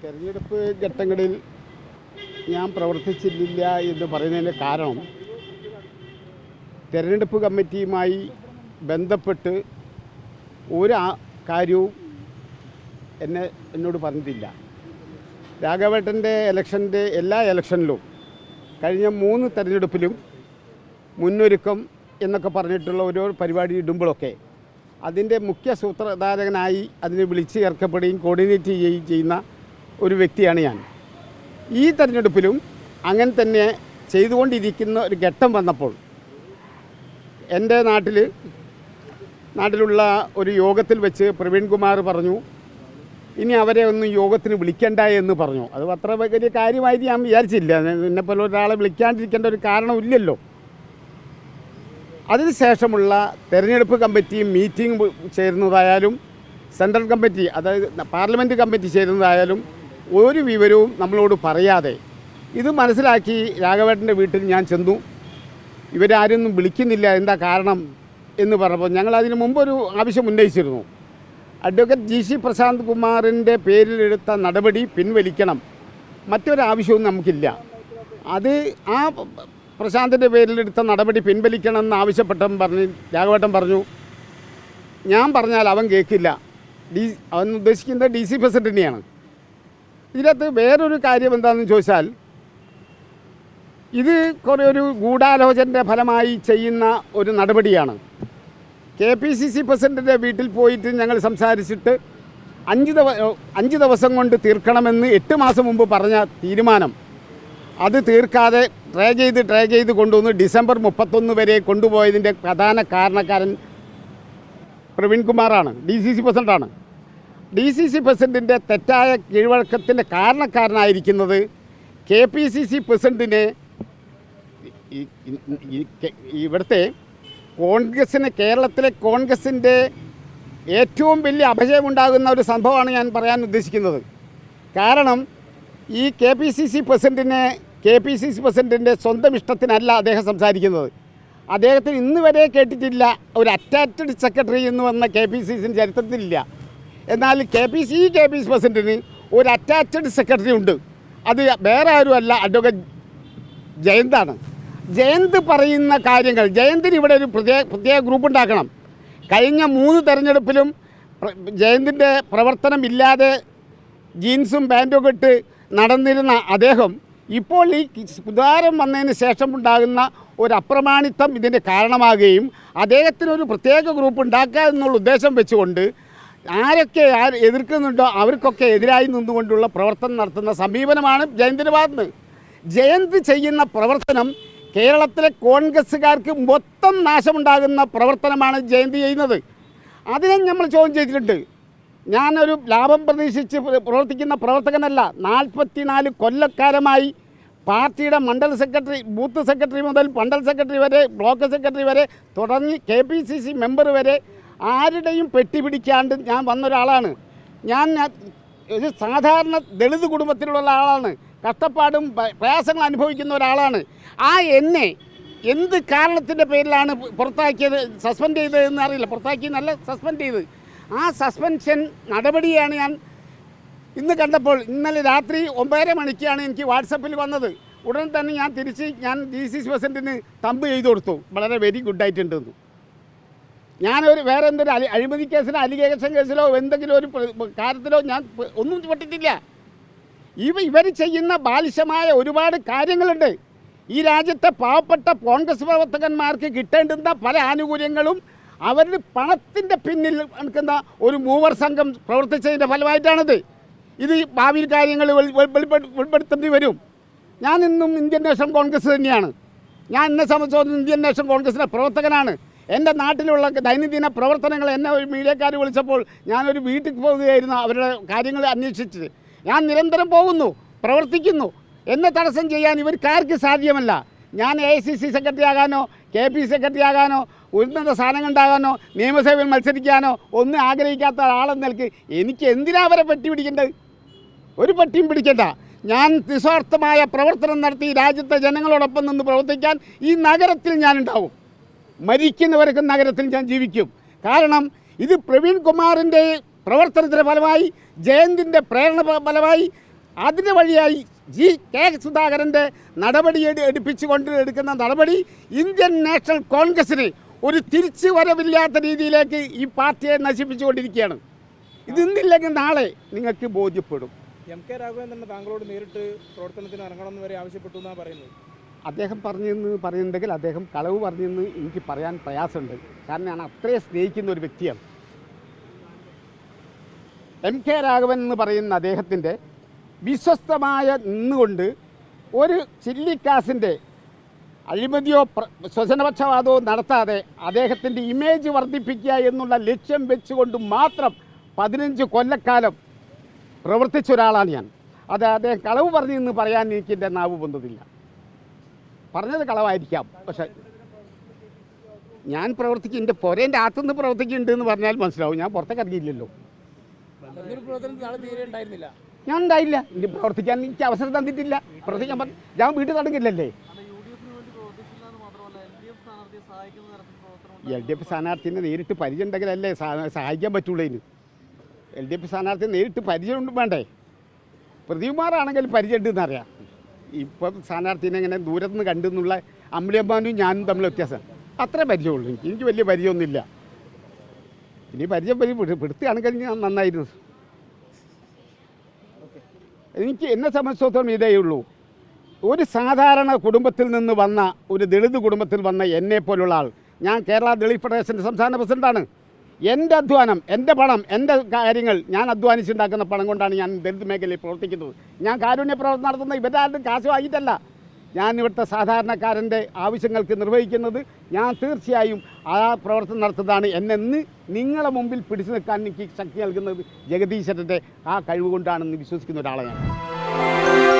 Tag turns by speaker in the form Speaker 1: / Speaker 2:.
Speaker 1: തെരഞ്ഞെടുപ്പ് ഘട്ടങ്ങളിൽ ഞാൻ പ്രവർത്തിച്ചില്ല എന്ന് പറയുന്നതിൻ്റെ കാരണം തെരഞ്ഞെടുപ്പ് കമ്മിറ്റിയുമായി ബന്ധപ്പെട്ട് ഒരു കാര്യവും എന്നോട് പറഞ്ഞിട്ടില്ല. രാഘവേട്ടൻ്റെ എല്ലാ ഇലക്ഷനിലും കഴിഞ്ഞ 3 തെരഞ്ഞെടുപ്പിലും മുന്നൊരുക്കം എന്നൊക്കെ പറഞ്ഞിട്ടുള്ള ഓരോ പരിപാടി ഇടുമ്പോഴൊക്കെ അതിൻ്റെ മുഖ്യ സൂത്രധാരകനായി അതിനെ വിളിച്ച് ചേർക്കപ്പെടുകയും കോർഡിനേറ്റ് ചെയ്യുകയും ചെയ്യുന്ന ഒരു വ്യക്തിയാണ് ഞാൻ. ഈ തെരഞ്ഞെടുപ്പിലും അങ്ങനെ തന്നെ ചെയ്തുകൊണ്ടിരിക്കുന്ന ഒരു ഘട്ടം വന്നപ്പോൾ എൻ്റെ നാട്ടിലുള്ള ഒരു യോഗത്തിൽ വെച്ച് പ്രവീൺ കുമാർ പറഞ്ഞു, ഇനി അവരെ ഒന്നും യോഗത്തിന് വിളിക്കണ്ട എന്ന് പറഞ്ഞു. അത് അത്ര വലിയ കാര്യമായിട്ട് ഞാൻ വിചാരിച്ചില്ല. എന്നെപ്പോലെ ഒരാളെ വിളിക്കാണ്ടിരിക്കേണ്ട ഒരു കാരണമില്ലല്ലോ. അതിനുശേഷമുള്ള തെരഞ്ഞെടുപ്പ് കമ്മിറ്റി മീറ്റിംഗ് ചേരുന്നതായാലും സെൻട്രൽ കമ്മിറ്റി, അതായത് പാർലമെൻറ്റ് കമ്മിറ്റി ചേരുന്നതായാലും ഒരു വിവരവും നമ്മളോട് പറയാതെ ഇത് മനസ്സിലാക്കി രാഘവേട്ടൻ്റെ വീട്ടിൽ ഞാൻ ചെന്നു. ഇവരാരൊന്നും വിളിക്കുന്നില്ല, എന്താ കാരണം എന്ന് പറഞ്ഞപ്പോൾ ഞങ്ങൾ അതിന് മുമ്പൊരു ആവശ്യം ഉന്നയിച്ചിരുന്നു. അഡ്വക്കേറ്റ് GC പ്രശാന്ത് കുമാറിൻ്റെ പേരിലെടുത്ത നടപടി പിൻവലിക്കണം, മറ്റൊരാവശ്യവും നമുക്കില്ല. അത് ആ പ്രശാന്തിൻ്റെ പേരിലെടുത്ത നടപടി പിൻവലിക്കണമെന്ന് ആവശ്യപ്പെട്ടവൻ രാഘവേട്ടൻ പറഞ്ഞു, ഞാൻ പറഞ്ഞാൽ അവൻ കേൾക്കില്ല. അവൻ ഉദ്ദേശിക്കുന്നത് DC പ്രസിഡൻറ്റിനെയാണ്. ഇതിനകത്ത് വേറൊരു കാര്യം എന്താണെന്ന് ചോദിച്ചാൽ, ഇത് കുറേ ഒരു ഗൂഢാലോചനയുടെ ഫലമായി ചെയ്യുന്ന ഒരു നടപടിയാണ്. KPCC പ്രസിഡൻറ്റിൻ്റെ വീട്ടിൽ പോയിട്ട് ഞങ്ങൾ സംസാരിച്ചിട്ട് 5 ദിവസം കൊണ്ട് തീർക്കണമെന്ന് 8 മാസം മുമ്പ് പറഞ്ഞ തീരുമാനം അത് തീർക്കാതെ ട്രേ ചെയ്ത് കൊണ്ടുവന്ന് ഡിസംബർ 31 വരെ കൊണ്ടുപോയതിൻ്റെ പ്രധാന കാരണക്കാരൻ പ്രവീൺ കുമാറാണ്, DCC പ്രസിഡൻ്റാണ്. DCC പ്രസിഡൻറ്റിൻ്റെ തെറ്റായ കീഴ്വഴക്കത്തിൻ്റെ കാരണക്കാരനായിരിക്കുന്നത് KPCC പ്രസിഡൻറ്റിനെ ഇവിടുത്തെ കേരളത്തിലെ കോൺഗ്രസിൻ്റെ ഏറ്റവും വലിയ അപജയമുണ്ടാകുന്ന ഒരു സംഭവമാണ് ഞാൻ പറയാൻ ഉദ്ദേശിക്കുന്നത്. കാരണം ഈ KPCC പ്രസിഡൻറ്റിൻ്റെ സ്വന്തം ഇഷ്ടത്തിനല്ല അദ്ദേഹം സംസാരിക്കുന്നത്. അദ്ദേഹത്തിന് ഇന്ന് വരെ കേട്ടിട്ടില്ല ഒരു അറ്റാച്ച്ഡ് സെക്രട്ടറി എന്ന് വന്ന KPCC ചരിത്രത്തിലില്ല. എന്നാൽ KPCC പ്രസിഡൻറ്റിന് ഒരു അറ്റാച്ച്ഡ് സെക്രട്ടറി ഉണ്ട്. അത് വേറെ ആരുമല്ല, അഡ്വക്കേറ്റ് ജയന്താണ്. ജയന്ത് പറയുന്ന കാര്യങ്ങൾ, ജയന്തിന് ഇവിടെ ഒരു പ്രത്യേക ഗ്രൂപ്പ് ഉണ്ടാക്കണം. കഴിഞ്ഞ 3 തെരഞ്ഞെടുപ്പിലും ജയന്തിൻ്റെ പ്രവർത്തനമില്ലാതെ ജീൻസും പാൻറ്റും ഇട്ട് നടന്നിരുന്ന അദ്ദേഹം ഇപ്പോൾ ഈ സുധാരം വന്നതിന് ശേഷം ഉണ്ടാകുന്ന ഒരു അപ്രമാണിത്വം ഇതിൻ്റെ കാരണമാകുകയും അദ്ദേഹത്തിനൊരു പ്രത്യേക ഗ്രൂപ്പ് ഉണ്ടാക്കുക എന്നുള്ള ഉദ്ദേശം വെച്ചുകൊണ്ട് ആരൊക്കെ എതിർക്കുന്നുണ്ടോ അവർക്കൊക്കെ എതിരായി നിന്നുകൊണ്ടുള്ള പ്രവർത്തനം നടത്തുന്ന സമീപനമാണ് ജയന്തിൻ്റെ ഭാഗത്ത്. ജയന്ത് ചെയ്യുന്ന പ്രവർത്തനം കേരളത്തിലെ കോൺഗ്രസ്സുകാർക്ക് മൊത്തം നാശമുണ്ടാകുന്ന പ്രവർത്തനമാണ് ജയന്തി ചെയ്യുന്നത്. അതിനെ നമ്മൾ ചോദ്യം ചെയ്തിട്ടുണ്ട്. ഞാനൊരു ലാഭം പ്രതീക്ഷിച്ച് പ്രവർത്തിക്കുന്ന പ്രവർത്തകനല്ല. 44 കൊല്ലക്കാലമായി പാർട്ടിയുടെ മണ്ഡല സെക്രട്ടറി, ബൂത്ത് സെക്രട്ടറി മുതൽ മണ്ഡൽ സെക്രട്ടറി വരെ, ബ്ലോക്ക് സെക്രട്ടറി വരെ തുടങ്ങി KPCC മെമ്പർ വരെ ആരുടെയും പെട്ടി പിടിക്കാണ്ട് ഞാൻ വന്നൊരാളാണ്. ഞാൻ ഒരു സാധാരണ ദളിത് കുടുംബത്തിലുള്ള ആളാണ്. കഷ്ടപ്പാടും പ്രയാസങ്ങൾ അനുഭവിക്കുന്ന ഒരാളാണ്. എന്നെ എന്ത് കാരണത്തിൻ്റെ പേരിലാണ് പുറത്താക്കിയത്, സസ്പെൻഡ് ചെയ്തതെന്ന് അറിയില്ല. പുറത്താക്കിയെന്നല്ല, സസ്പെൻഡ് ചെയ്ത്. ആ സസ്പെൻഷൻ നടപടിയാണ് ഞാൻ ഇന്ന് കണ്ടപ്പോൾ. ഇന്നലെ രാത്രി 9:30 മണിക്കാണ് എനിക്ക് വാട്സപ്പിൽ വന്നത്. ഉടൻ തന്നെ ഞാൻ DCC പ്രസിഡൻറ്റിന് തമ്പ് ചെയ്ത് കൊടുത്തു, വളരെ വെരി ഗുഡായിട്ടുണ്ടെന്ന്. വേറെ എന്തൊരു അഴിമതി കേസിലോ അലിഗേഷൻ കേസിലോ എന്തെങ്കിലും ഒരു കാര്യത്തിലോ ഞാൻ ഒന്നും പെട്ടിട്ടില്ല. ഇവർ ചെയ്യുന്ന ബാലിശമായ ഒരുപാട് കാര്യങ്ങളുണ്ട്. ഈ രാജ്യത്തെ പാവപ്പെട്ട കോൺഗ്രസ് പ്രവർത്തകന്മാർക്ക് കിട്ടേണ്ടുന്ന പല ആനുകൂല്യങ്ങളും അവരുടെ പണത്തിൻ്റെ പിന്നിൽ നിൽക്കുന്ന ഒരു മൂവർ സംഘം പ്രവർത്തിച്ചതിൻ്റെ ഫലമായിട്ടാണിത്. ഇത് ഭാവിയിൽ കാര്യങ്ങൾ വെളിപ്പെടുത്തേണ്ടി വരും. ഞാൻ ഇന്നും ഇന്ത്യൻ നാഷണൽ കോൺഗ്രസ് തന്നെയാണ്. ഞാൻ എന്നെ സംബന്ധിച്ചോളം ഇന്ത്യൻ നാഷണൽ കോൺഗ്രസിൻ്റെ പ്രവർത്തകനാണ്. എൻ്റെ നാട്ടിലുള്ള ദൈനംദിന പ്രവർത്തനങ്ങൾ എന്നെ ഒരു മീഡിയക്കാർ വിളിച്ചപ്പോൾ ഞാനൊരു വീട്ടിൽ പോവുകയായിരുന്നു അവരുടെ കാര്യങ്ങൾ അന്വേഷിച്ച്. ഞാൻ നിരന്തരം പോകുന്നു, പ്രവർത്തിക്കുന്നു. എന്നെ തടസ്സം ചെയ്യാൻ ഇവർക്കാർക്ക് സാധ്യമല്ല. ഞാൻ AICC സെക്രട്ടറി ആകാനോ KPCC സെക്രട്ടറി ആകാനോ ഉന്നത സ്ഥാനങ്ങളുണ്ടാകാനോ നിയമസഭയിൽ മത്സരിക്കാനോ ഒന്നും ആഗ്രഹിക്കാത്ത ആളെന്ന നിലയ്ക്ക് എനിക്ക് എന്തിനാ അവരെ പെട്ടി പിടിക്കേണ്ടത്? ഒരു പെട്ടിയും പിടിക്കേണ്ട. ഞാൻ നിസ്വാർത്ഥമായ പ്രവർത്തനം നടത്തി രാജ്യത്തെ ജനങ്ങളോടൊപ്പം നിന്ന് പ്രവർത്തിക്കാൻ ഈ നഗരത്തിൽ ഞാനുണ്ടാവും. മരിക്കുന്നവർക്ക് നഗരത്തിൽ ഞാൻ ജീവിക്കും. കാരണം ഇത് പ്രവീൺ കുമാറിൻ്റെ പ്രവർത്തനത്തിൻ്റെ ഫലമായി, ജയന്തിൻ്റെ പ്രേരണ ഫലമായി അതിന് വഴിയായി കെ സുധാകരൻ്റെ നടപടി എടുപ്പിച്ചുകൊണ്ട് എടുക്കുന്ന നടപടി ഇന്ത്യൻ നാഷണൽ കോൺഗ്രസ്സിന് ഒരു തിരിച്ചു വരവില്ലാത്ത രീതിയിലേക്ക് ഈ പാർട്ടിയെ നശിപ്പിച്ചുകൊണ്ടിരിക്കുകയാണ്. ഇതിന്നില്ലെങ്കിൽ നാളെ നിങ്ങൾക്ക് ബോധ്യപ്പെടും.
Speaker 2: MK രാഘവൻ തന്നെ താങ്കളോട് നേരിട്ട് പ്രവർത്തനത്തിന് ഇറങ്ങണമെന്ന് വരെ ആവശ്യപ്പെട്ടു എന്നാണ് പറയുന്നത്.
Speaker 1: അദ്ദേഹം പറയുന്നുണ്ടെങ്കിൽ അദ്ദേഹം കളവ് പറഞ്ഞെന്ന് എനിക്ക് പറയാൻ പ്രയാസമുണ്ട്. കാരണം ഞാൻ അത്രയും സ്നേഹിക്കുന്ന ഒരു വ്യക്തിയാണ്. MK രാഘവൻ എന്ന് പറയുന്ന അദ്ദേഹത്തിൻ്റെ വിശ്വസ്തമായ നിന്നുകൊണ്ട് ഒരു ചില്ലിക്കാസിൻ്റെ അഴിമതിയോ ശ്വസനപക്ഷപാതമോ നടത്താതെ അദ്ദേഹത്തിൻ്റെ ഇമേജ് വർദ്ധിപ്പിക്കുക എന്നുള്ള ലക്ഷ്യം വെച്ചുകൊണ്ട് മാത്രം 15 കൊല്ലക്കാലം പ്രവർത്തിച്ച ഒരാളാണ് ഞാൻ. അത് അദ്ദേഹം കളവ് പറഞ്ഞെന്ന് പറയാൻ എനിക്ക് എൻ്റെ നാവ് പൊന്തതില്ല. പറഞ്ഞത് കളവായിരിക്കാം, പക്ഷേ ഞാൻ പ്രവർത്തിക്കും, എൻ്റെ പുരേൻ്റെ അകത്തുനിന്ന് പ്രവർത്തിക്കുന്നുണ്ട് എന്ന് പറഞ്ഞാൽ മനസ്സിലാവും. ഞാൻ പുറത്തേക്ക് ഇറങ്ങിയില്ലല്ലോ. ഞാൻ ഉണ്ടായില്ല. ഇനി പ്രവർത്തിക്കാൻ എനിക്ക് അവസരം തന്നിട്ടില്ല. പ്രവർത്തിക്കാൻ ഞാൻ വീട്ടിൽ തുടങ്ങില്ലല്ലേ. LDF സ്ഥാനാർത്ഥിനെ നേരിട്ട് പരിചയം ഉണ്ടെങ്കിലല്ലേ സഹായിക്കാൻ പറ്റുള്ളൂ. ഇതിന് LDF സ്ഥാനാർത്ഥി നേരിട്ട് പരിചയം വേണ്ടേ? പ്രതികുമാറാണെങ്കിൽ പരിചയം ഉണ്ടെന്ന് അറിയാം. ഇപ്പം സ്ഥാനാർത്ഥിനെ ഇങ്ങനെ ദൂരത്ത് നിന്ന് കണ്ടു എന്നുള്ള അമ്പിളിയമ്മാനും ഞാനും തമ്മിൽ വ്യത്യാസം അത്രേ പരിചയമുള്ളൂ. എനിക്ക് വലിയ പരിചയമൊന്നുമില്ല. ഇനി പരിചയം പെടുത്തുകയാണെങ്കിൽ ഞാൻ നന്നായിരുന്നു. എനിക്ക് എന്നെ സംബന്ധിച്ചിടത്തോളം ഇതേ ഉള്ളൂ. ഒരു സാധാരണ കുടുംബത്തിൽ നിന്ന് വന്ന ഒരു ദളിത് കുടുംബത്തിൽ വന്ന എന്നെ പോലുള്ള ആൾ, ഞാൻ കേരള ദളിത് ഫെഡറേഷൻ്റെ സംസ്ഥാന പ്രസിഡൻ്റാണ്. എൻ്റെ അധ്വാനം, എൻ്റെ പണം, എൻ്റെ കാര്യങ്ങൾ ഞാൻ അധ്വാനിച്ചുണ്ടാക്കുന്ന പണം കൊണ്ടാണ് ഞാൻ ദളിത് മേഖലയിൽ പ്രവർത്തിക്കുന്നത്. ഞാൻ കാരുണ്യ പ്രവർത്തനം നടത്തുന്ന ഇവരുടെ ആരും കാശ് വാങ്ങിയിട്ടല്ല. ഞാൻ ഇവിടുത്തെ സാധാരണക്കാരൻ്റെ ആവശ്യങ്ങൾക്ക് നിർവഹിക്കുന്നത്. ഞാൻ തീർച്ചയായും ആ പ്രവർത്തനം നടത്തുന്നതാണ് എന്നെന്ന് നിങ്ങളെ മുമ്പിൽ പിടിച്ചു നിൽക്കാൻ എനിക്ക് ശക്തി നൽകുന്നത് ജഗദീശ്വരൻ്റെ ആ കഴിവ് കൊണ്ടാണെന്ന് വിശ്വസിക്കുന്ന ഒരാളെ ഞാൻ.